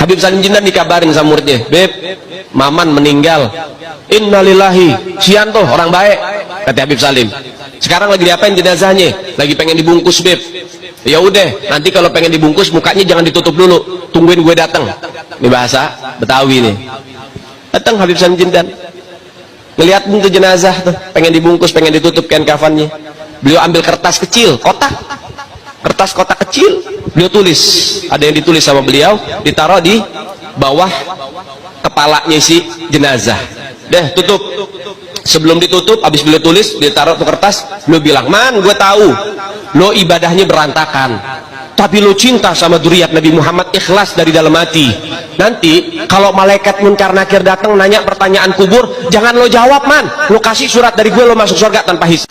Habib Salim Jindan dikabarin sama muridnya, Beb, Maman meninggal. Innalillahi, sian tuh orang baik, kata Habib Salim. Sekarang lagi diapain jenazahnya? Lagi pengen dibungkus, Beb. Ya udah, nanti kalau pengen dibungkus mukanya jangan ditutup dulu, tungguin gue datang. Ini bahasa Betawi nih. Datang Habib Salim Jindan, ngeliat tuh jenazah tuh, pengen dibungkus, pengen ditutup kain kafannya. Beliau ambil kertas kecil, kertas kotak kecil, beliau tulis, ada yang ditulis sama beliau, ditaruh di bawah kepalanya si jenazah. Deh, tutup. Sebelum ditutup, habis beliau tulis, ditaruh tuh kertas, beliau bilang, Man, gue tahu lo ibadahnya berantakan, tapi lo cinta sama dzurriyyat Nabi Muhammad, ikhlas dari dalam hati. Nanti kalau malaikat munkar nakir datang nanya pertanyaan kubur, jangan lo jawab, Man, lo kasih surat dari gue, lo masuk surga tanpa hisab.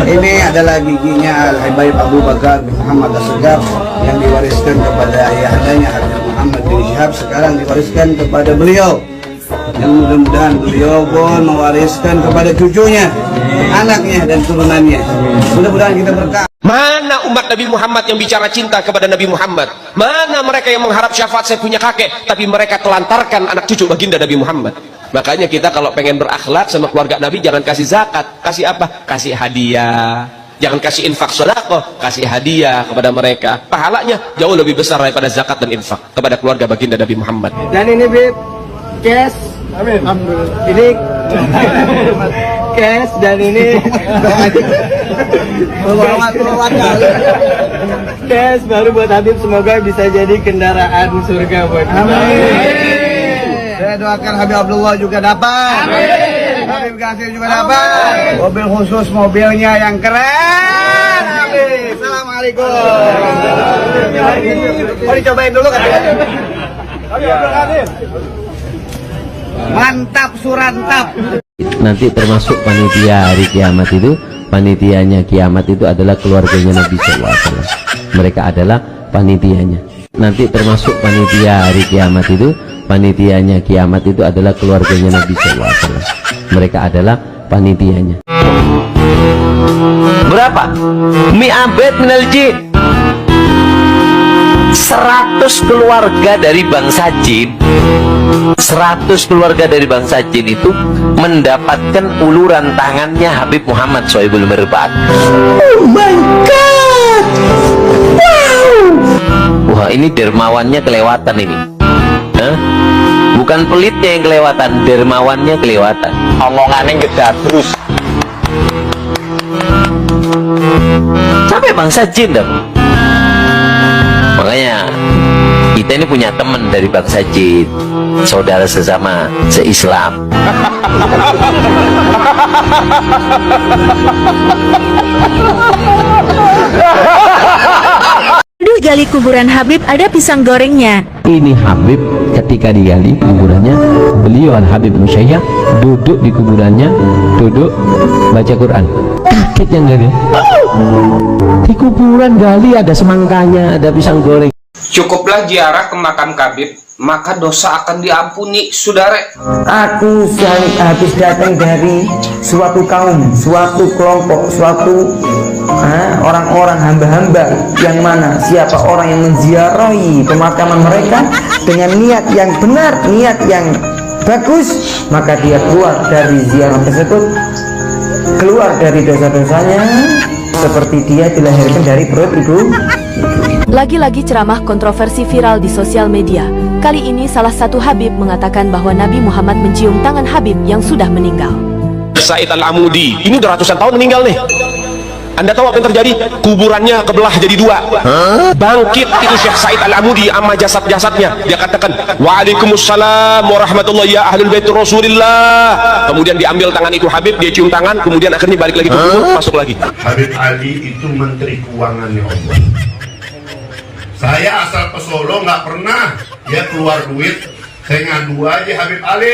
Ini adalah giginya Al-Habaib Abu Bakar bin Muhammad As-Segaf yang diwariskan kepada ayahandanya Habib Muhammad bin Syihab, sekarang diwariskan kepada beliau. Yang mudah-mudahan beliau pun mewariskan kepada cucunya, anaknya dan turunannya. Mudah-mudahan kita berkah. Mana umat Nabi Muhammad yang bicara cinta kepada Nabi Muhammad? Mana mereka yang mengharap syafaat saya punya kakek, tapi mereka telantarkan anak cucu baginda Nabi Muhammad? Makanya kita kalau pengen berakhlak sama keluarga Nabi, jangan kasih zakat. Kasih apa? Kasih hadiah. Jangan kasih infak sedekah, kasih hadiah kepada mereka. Pahalanya jauh lebih besar daripada zakat dan infak kepada keluarga baginda Nabi Muhammad. Dan ini Bib, cash. Amin. Ini cash dan ini cash baru buat Habib, semoga bisa jadi kendaraan surga buat kita. Amin. Saya doakan Habib Abdullah juga dapat. Amin. Habib Ghasir juga dapat. Mobil khusus, mobilnya yang keren. Amin. Assalamualaikum. Mau dicobain dulu kan? Mantap surantap. Nanti termasuk panitia hari kiamat itu, panitianya kiamat itu adalah keluarganya Nabi SAW. Mereka adalah panitianya. Nanti termasuk panitia hari kiamat itu, panitianya kiamat itu adalah keluarganya Nabi SAW. Mereka adalah panitianya. Berapa? Mi'abed minal jin. 100 keluarga dari bangsa jin, 100 keluarga dari bangsa jin itu mendapatkan uluran tangannya Habib Muhammad Shoaibul Mirbat. Oh my god, wow. Wah, ini dermawannya kelewatan ini. Hah? Bukan pelitnya yang kelewatan, dermawannya kelewatan. Omongannya gede terus. Sampai bangsa jin dong. Makanya kita ini punya teman dari bangsa jin, saudara sesama se-Islam. Aduh, gali kuburan Habib ada pisang gorengnya. Ini Habib ketika digali kuburannya, beliau Al-Habib Musayyab duduk di kuburannya, duduk baca Quran. Kaget yang gali. Di kuburan gali ada semangkanya, ada pisang goreng. Cukuplah ziarah ke makam Habib, maka dosa akan diampuni, saudara. Aku habis datang dari suatu kaum, suatu kelompok, suatu orang-orang hamba-hamba yang mana siapa orang yang menziarahi pemakaman mereka dengan niat yang benar, niat yang bagus, maka dia keluar dari ziarah tersebut, keluar dari dosa-dosanya seperti dia dilahirkan dari perut ibu. Lagi-lagi ceramah kontroversi viral di sosial media. Kali ini salah satu Habib mengatakan bahwa Nabi Muhammad mencium tangan Habib yang sudah meninggal. Said Al-Amudi ini udah ratusan tahun meninggal nih. Anda tahu apa yang terjadi? Kuburannya kebelah jadi dua. Bangkit itu Syekh Said Al-Amudi sama jasad-jasadnya. Dia katakan, Waalaikumsalam warahmatullahi ya ahlul bait Rasulillah. Kemudian diambil tangan itu Habib, dia cium tangan, kemudian akhirnya balik lagi ke kubur, masuk lagi. Habib Ali itu menteri keuangannya Allah. Saya asal ke Solo nggak pernah dia keluar duit. Saya ngadu aja Habib Ali,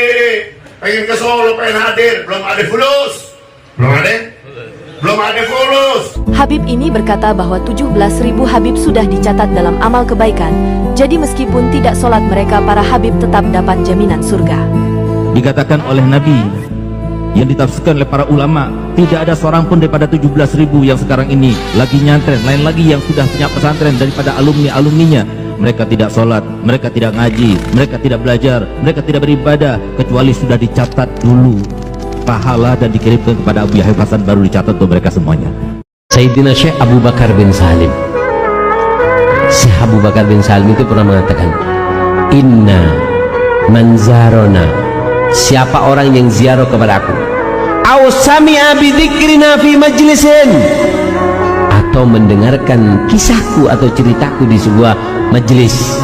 pengen ke Solo, pengen hadir, belum ada fulus, belum ada fulus. Habib ini berkata bahwa 17.000 Habib sudah dicatat dalam amal kebaikan. Jadi meskipun tidak sholat mereka, para Habib tetap dapat jaminan surga. Dikatakan oleh Nabi yang ditafsirkan oleh para ulama, tidak ada seorang pun daripada 17.000 yang sekarang ini lagi nyantren, lain lagi yang sudah punya pesantren daripada alumni-alumninya, mereka tidak sholat, mereka tidak ngaji, mereka tidak belajar, mereka tidak beribadah, kecuali sudah dicatat dulu pahala dan dikirimkan kepada Abu Yahya Hasan, baru dicatat untuk mereka semuanya. Sayyidina Syekh Abu Bakar bin Salim, Syekh Abu Bakar bin Salim itu pernah mengatakan, inna manzarona, siapa orang yang ziarah kepada aku, aw sami'a bidzikrina fi majlisin, atau mendengarkan kisahku atau ceritaku di sebuah majelis,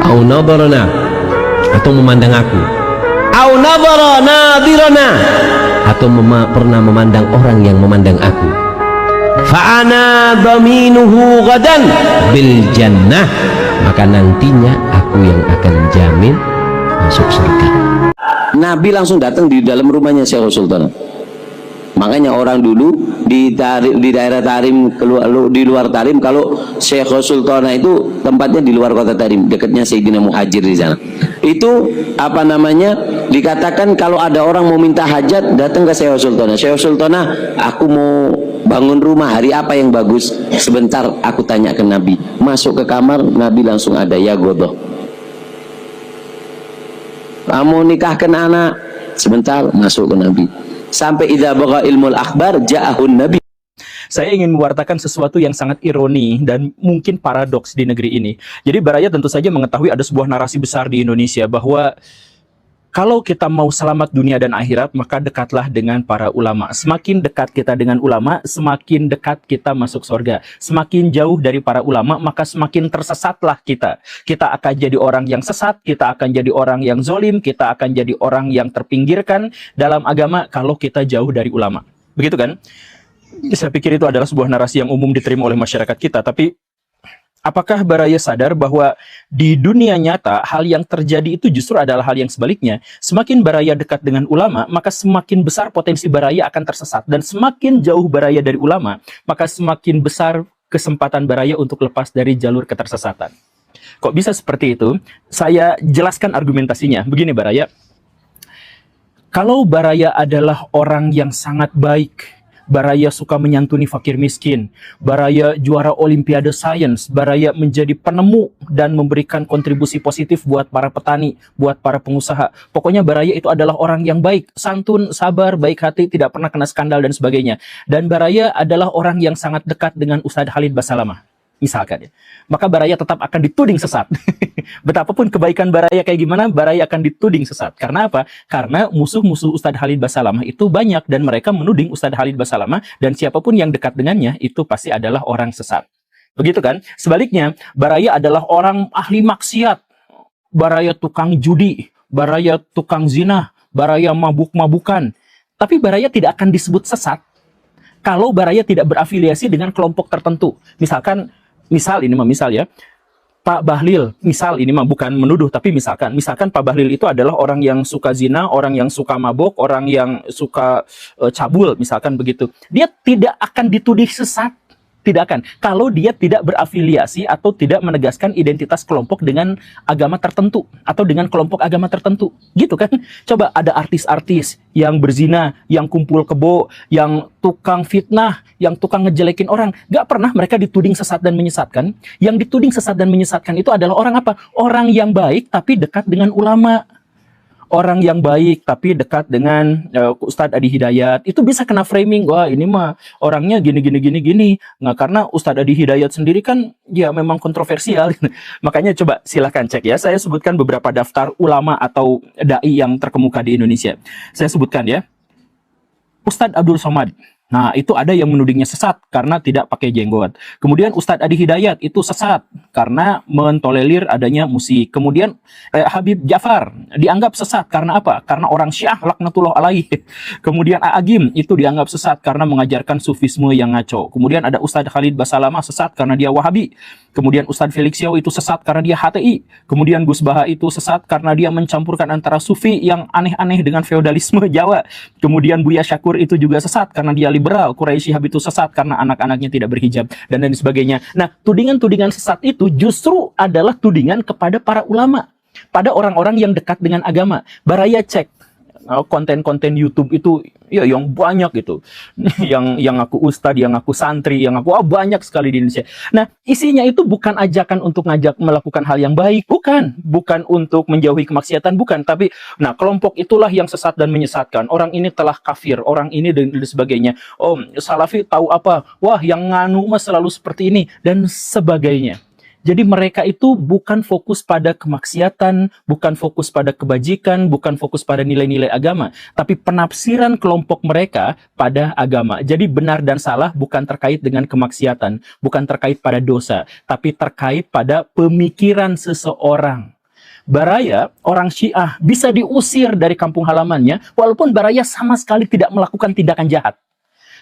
aw nadarana, atau memandang aku, aw nadara nadirana, atau pernah memandang orang yang memandang aku, fa'ana dhaminuhu ghadan bil jannah, maka nantinya aku yang akan jamin masuk surga. Nabi langsung datang di dalam rumahnya Syekh Sultan. Makanya orang dulu di daerah Tarim, di luar Tarim, kalau Syekh Sultan itu tempatnya di luar kota Tarim, dekatnya Sayyidina Muhajir di sana. Itu apa namanya? Dikatakan kalau ada orang mau minta hajat, datang ke Syekh Sultan. Syekh Sultan, aku mau bangun rumah, hari apa yang bagus? Sebentar aku tanya ke Nabi. Masuk ke kamar, Nabi langsung ada, ya godoh. Kamu nikahkan anak, sebentar masuk ke Nabi. Sampai idza baqa ilmul akhbar ja'ahun Nabi. Saya ingin mewartakan sesuatu yang sangat ironi dan mungkin paradoks di negeri ini. Jadi Baraya tentu saja mengetahui ada sebuah narasi besar di Indonesia bahwa kalau kita mau selamat dunia dan akhirat, maka dekatlah dengan para ulama. Semakin dekat kita dengan ulama, semakin dekat kita masuk surga. Semakin jauh dari para ulama, maka semakin tersesatlah kita. Kita akan jadi orang yang sesat, kita akan jadi orang yang zolim, kita akan jadi orang yang terpinggirkan dalam agama kalau kita jauh dari ulama. Begitu kan? Saya pikir itu adalah sebuah narasi yang umum diterima oleh masyarakat kita, tapi apakah Baraya sadar bahwa di dunia nyata hal yang terjadi itu justru adalah hal yang sebaliknya? Semakin Baraya dekat dengan ulama, maka semakin besar potensi Baraya akan tersesat. Dan semakin jauh Baraya dari ulama, maka semakin besar kesempatan Baraya untuk lepas dari jalur ketersesatan. Kok bisa seperti itu? Saya jelaskan argumentasinya. Begini Baraya, kalau Baraya adalah orang yang sangat baik, Baraya suka menyantuni fakir miskin, Baraya juara olimpiade sains, Baraya menjadi penemu dan memberikan kontribusi positif buat para petani, buat para pengusaha. Pokoknya Baraya itu adalah orang yang baik, santun, sabar, baik hati, tidak pernah kena skandal dan sebagainya. Dan Baraya adalah orang yang sangat dekat dengan Ustadz Khalid Basalamah, misalkan ya. Maka Baraya tetap akan dituding sesat. Betapapun kebaikan Baraya kayak gimana, Baraya akan dituding sesat. Karena apa? Karena musuh-musuh Ustadz Khalid Basalamah itu banyak dan mereka menuding Ustadz Khalid Basalamah, dan siapapun yang dekat dengannya itu pasti adalah orang sesat. Begitu kan? Sebaliknya, Baraya adalah orang ahli maksiat. Baraya tukang judi, Baraya tukang zina, Baraya mabuk-mabukan. Tapi Baraya tidak akan disebut sesat kalau Baraya tidak berafiliasi dengan kelompok tertentu. Misal ya, Pak Bahlil, misal ini mah bukan menuduh, tapi misalkan Pak Bahlil itu adalah orang yang suka zina, orang yang suka mabok, orang yang suka cabul, misalkan begitu. Dia tidak akan dituding sesat, tidak akan. Kalau dia tidak berafiliasi atau tidak menegaskan identitas kelompok dengan agama tertentu atau dengan kelompok agama tertentu, gitu kan? Coba ada artis-artis yang berzina, yang kumpul kebo, yang tukang fitnah, yang tukang ngejelekin orang, gak pernah mereka dituding sesat dan menyesatkan. Yang dituding sesat dan menyesatkan itu adalah orang apa? Orang yang baik tapi dekat dengan ulama. Orang yang baik tapi dekat dengan Ustadz Adi Hidayat, itu bisa kena framing, wah ini mah orangnya gini. Nah, karena Ustadz Adi Hidayat sendiri kan ya memang kontroversial. Makanya coba silahkan cek ya, saya sebutkan beberapa daftar ulama atau dai yang terkemuka di Indonesia. Saya sebutkan ya, Ustadz Abdul Somad. Nah, itu ada yang menudingnya sesat karena tidak pakai jenggot. Kemudian Ustadz Adi Hidayat itu sesat karena mentolerir adanya musik. Kemudian Habib Jafar dianggap sesat karena apa? Karena orang Syiah laknatullah alaihi. Kemudian Agim itu dianggap sesat karena mengajarkan sufisme yang ngaco. Kemudian ada Ustadz Khalid Basalamah sesat karena dia Wahabi. Kemudian Ustadz Felix Xiao itu sesat karena dia HTI. Kemudian Gus Baha itu sesat karena dia mencampurkan antara sufi yang aneh-aneh dengan feodalisme Jawa. Kemudian Buya Syakur itu juga sesat karena dia liberal. Quraisy Shihab itu sesat karena anak-anaknya tidak berhijab dan lain sebagainya. Nah, tudingan-tudingan sesat itu justru adalah tudingan kepada para ulama, pada orang-orang yang dekat dengan agama. Baraya cek konten-konten YouTube itu ya yang banyak gitu. yang aku ustadz, yang aku santri, yang aku banyak sekali di Indonesia. Nah, isinya itu bukan ajakan untuk ngajak melakukan hal yang baik, bukan untuk menjauhi kemaksiatan, bukan, tapi nah kelompok itulah yang sesat dan menyesatkan. Orang ini telah kafir, orang ini dan sebagainya. Oh, Salafi tahu apa? Wah, yang nganu mah selalu seperti ini dan sebagainya. Jadi mereka itu bukan fokus pada kemaksiatan, bukan fokus pada kebajikan, bukan fokus pada nilai-nilai agama, tapi penafsiran kelompok mereka pada agama. Jadi benar dan salah bukan terkait dengan kemaksiatan, bukan terkait pada dosa, tapi terkait pada pemikiran seseorang. Baraya, orang Syiah, bisa diusir dari kampung halamannya, walaupun Baraya sama sekali tidak melakukan tindakan jahat.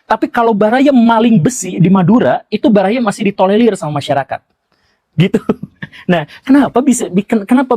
Tapi kalau Baraya maling besi di Madura, itu Baraya masih ditolerir sama masyarakat. Gitu. Nah, kenapa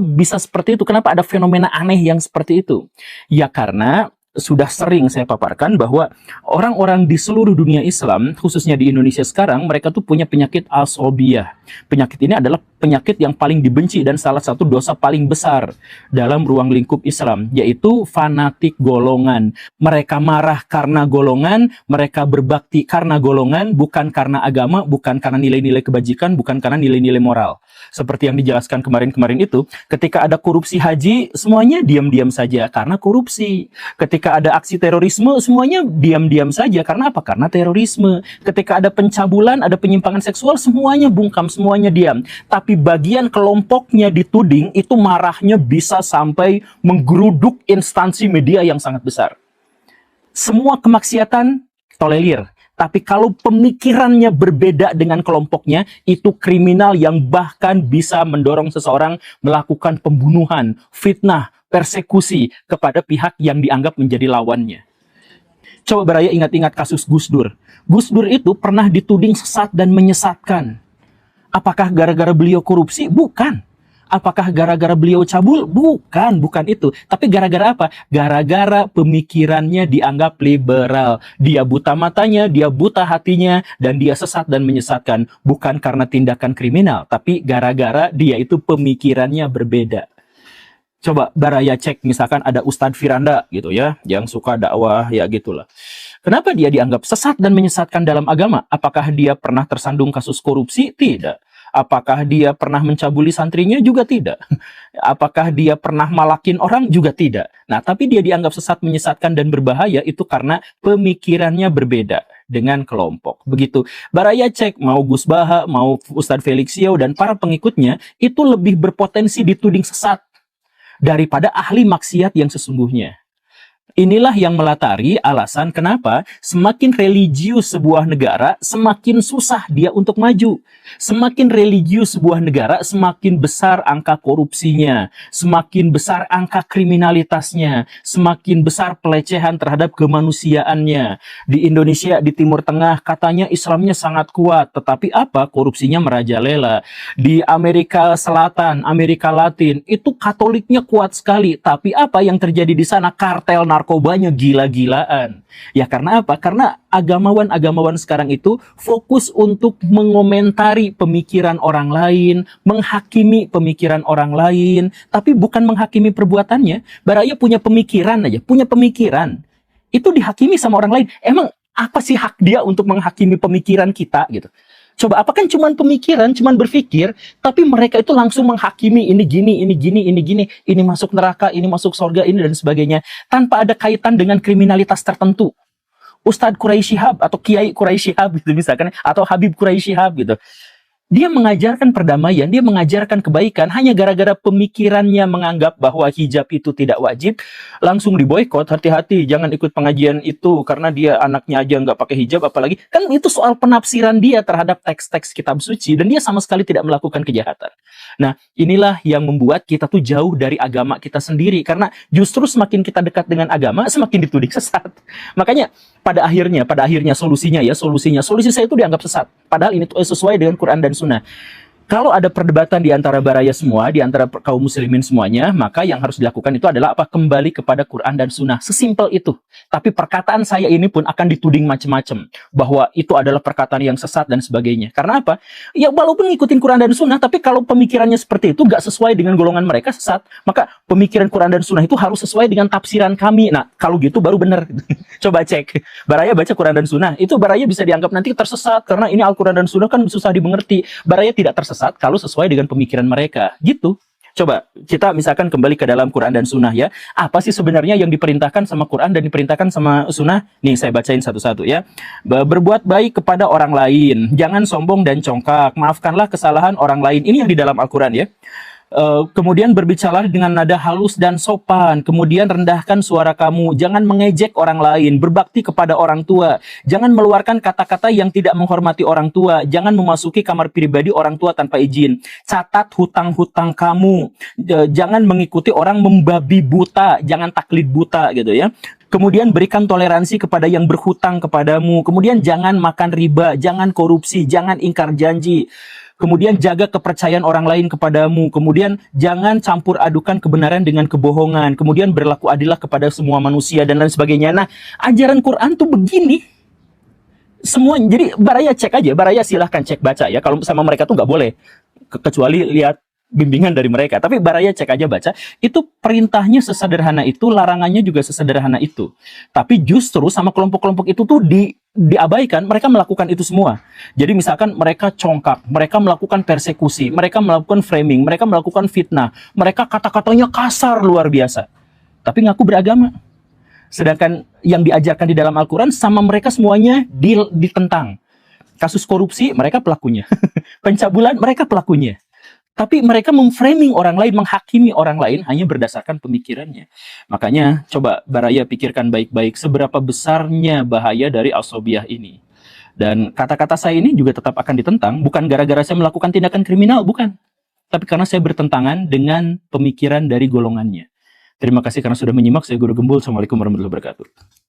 bisa seperti itu? Kenapa ada fenomena aneh yang seperti itu? Ya karena sudah sering saya paparkan bahwa orang-orang di seluruh dunia Islam, khususnya di Indonesia sekarang, mereka tuh punya penyakit asobiyah. Penyakit ini adalah penyakit yang paling dibenci dan salah satu dosa paling besar dalam ruang lingkup Islam, yaitu fanatik golongan. Mereka marah karena golongan, mereka berbakti karena golongan, bukan karena agama, bukan karena nilai-nilai kebajikan, bukan karena nilai-nilai moral. Seperti yang dijelaskan kemarin-kemarin itu, ketika ada korupsi haji, semuanya diam-diam saja karena korupsi. Ketika ada aksi terorisme, semuanya diam-diam saja. Karena apa? Karena terorisme. Ketika ada pencabulan, ada penyimpangan seksual, semuanya bungkam, semuanya diam. Tapi bagian kelompoknya dituding, itu marahnya bisa sampai menggeruduk instansi media yang sangat besar. Semua kemaksiatan tolerir. Tapi kalau pemikirannya berbeda dengan kelompoknya, itu kriminal yang bahkan bisa mendorong seseorang melakukan pembunuhan, fitnah, persekusi kepada pihak yang dianggap menjadi lawannya. Coba Baraya ingat-ingat kasus Gus Dur. Gus Dur itu pernah dituding sesat dan menyesatkan. Apakah gara-gara beliau korupsi? Bukan. Apakah gara-gara beliau cabul? Bukan itu. Tapi gara-gara apa? Gara-gara pemikirannya dianggap liberal. Dia buta matanya, dia buta hatinya, dan dia sesat dan menyesatkan. Bukan karena tindakan kriminal, tapi gara-gara dia itu pemikirannya berbeda. Coba Baraya cek, misalkan ada Ustadz Firanda gitu ya, yang suka dakwah ya gitulah. Kenapa dia dianggap sesat dan menyesatkan dalam agama? Apakah dia pernah tersandung kasus korupsi? Tidak. Apakah dia pernah mencabuli santrinya? Juga tidak. Apakah dia pernah malakin orang? Juga tidak. Nah, tapi dia dianggap sesat, menyesatkan, dan berbahaya itu karena pemikirannya berbeda dengan kelompok. Begitu. Baraya cek, mau Gus Baha, mau Ustadz Felix Xiao, dan para pengikutnya, itu lebih berpotensi dituding sesat daripada ahli maksiat yang sesungguhnya. Inilah yang melatari alasan kenapa semakin religius sebuah negara, semakin susah dia untuk maju. Semakin religius sebuah negara, semakin besar angka korupsinya, semakin besar angka kriminalitasnya, semakin besar pelecehan terhadap kemanusiaannya. Di Indonesia, di Timur Tengah, katanya Islamnya sangat kuat, tetapi apa? Korupsinya merajalela. Di Amerika Selatan, Amerika Latin, itu Katoliknya kuat sekali, tapi apa yang terjadi di sana? Kartel narkobanya gila-gilaan. Ya karena apa? Karena agamawan-agamawan sekarang itu fokus untuk mengomentari pemikiran orang lain, menghakimi pemikiran orang lain, tapi bukan menghakimi perbuatannya. Baraya punya pemikiran aja, punya pemikiran. Itu dihakimi sama orang lain. Emang apa sih hak dia untuk menghakimi pemikiran kita gitu? Coba, apa kan cuman pemikiran, cuman berpikir, tapi mereka itu langsung menghakimi ini gini, ini gini, ini gini, ini masuk neraka, ini masuk surga, ini dan sebagainya, tanpa ada kaitan dengan kriminalitas tertentu. Ustadz Quraisy Shihab atau Kiai Quraisy Shihab gitu misalkan, atau Habib Quraisy Shihab gitu. Dia mengajarkan perdamaian, dia mengajarkan kebaikan, hanya gara-gara pemikirannya menganggap bahwa hijab itu tidak wajib, langsung diboykot. Hati-hati, jangan ikut pengajian itu karena dia anaknya aja nggak pakai hijab, apalagi kan itu soal penafsiran dia terhadap teks-teks kitab suci, dan dia sama sekali tidak melakukan kejahatan. Nah, inilah yang membuat kita tuh jauh dari agama kita sendiri, karena justru semakin kita dekat dengan agama, semakin dituding sesat. Makanya pada akhirnya solusi saya itu dianggap sesat. Padahal ini sesuai dengan Quran dan Sunnah. kalau ada perdebatan di antara baraya semua, di antara kaum muslimin semuanya, maka yang harus dilakukan itu adalah apa? Kembali kepada Quran dan Sunnah. Sesimpel itu. Tapi perkataan saya ini pun akan dituding macam-macam. Bahwa itu adalah perkataan yang sesat dan sebagainya. Karena apa? Ya walaupun ngikutin Quran dan Sunnah, tapi kalau pemikirannya seperti itu, gak sesuai dengan golongan mereka, sesat. Maka pemikiran Quran dan Sunnah itu harus sesuai dengan tafsiran kami. Nah, kalau gitu baru benar. Coba cek. Baraya baca Quran dan Sunnah. Itu baraya bisa dianggap nanti tersesat. Karena ini Al-Quran dan Sunnah kan susah dimengerti. Baraya tidak tersesat kalau sesuai dengan pemikiran mereka, gitu. Coba kita misalkan kembali ke dalam Quran dan Sunnah ya. Apa sih sebenarnya yang diperintahkan sama Quran dan diperintahkan sama Sunnah? Nih saya bacain satu-satu ya. Berbuat baik kepada orang lain, jangan sombong dan congkak, maafkanlah kesalahan orang lain. Ini yang di dalam Al-Quran ya. Kemudian berbicara dengan nada halus dan sopan, kemudian rendahkan suara kamu, jangan mengejek orang lain, berbakti kepada orang tua, jangan meluarkan kata-kata yang tidak menghormati orang tua, jangan memasuki kamar pribadi orang tua tanpa izin, catat hutang-hutang kamu, jangan mengikuti orang membabi buta, jangan taklid buta gitu ya. Kemudian berikan toleransi kepada yang berhutang kepadamu, kemudian jangan makan riba, jangan korupsi, jangan ingkar janji. Kemudian jaga kepercayaan orang lain kepadamu. Kemudian jangan campur adukan kebenaran dengan kebohongan. Kemudian berlaku adillah kepada semua manusia dan lain sebagainya. Nah, ajaran Quran tuh begini. Semua, jadi baraya cek aja. Baraya silahkan cek baca ya. Kalau sama mereka tuh nggak boleh. Kecuali lihat bimbingan dari mereka. Tapi baraya cek aja baca. Itu perintahnya sesederhana itu, larangannya juga sesederhana itu. Tapi justru sama kelompok-kelompok itu tuh diabaikan, mereka melakukan itu semua. Jadi misalkan mereka congkak, mereka melakukan persekusi, mereka melakukan framing, mereka melakukan fitnah, mereka kata-katanya kasar luar biasa. Tapi ngaku beragama. Sedangkan yang diajarkan di dalam Al-Quran sama mereka semuanya ditentang. Kasus korupsi, mereka pelakunya. Pencabulan, mereka pelakunya. Tapi mereka memframing orang lain, menghakimi orang lain hanya berdasarkan pemikirannya. Makanya coba baraya pikirkan baik-baik seberapa besarnya bahaya dari asobiyah ini. Dan kata-kata saya ini juga tetap akan ditentang, bukan gara-gara saya melakukan tindakan kriminal, bukan. Tapi karena saya bertentangan dengan pemikiran dari golongannya. Terima kasih karena sudah menyimak. Saya Guru Gembul. Assalamualaikum warahmatullahi wabarakatuh.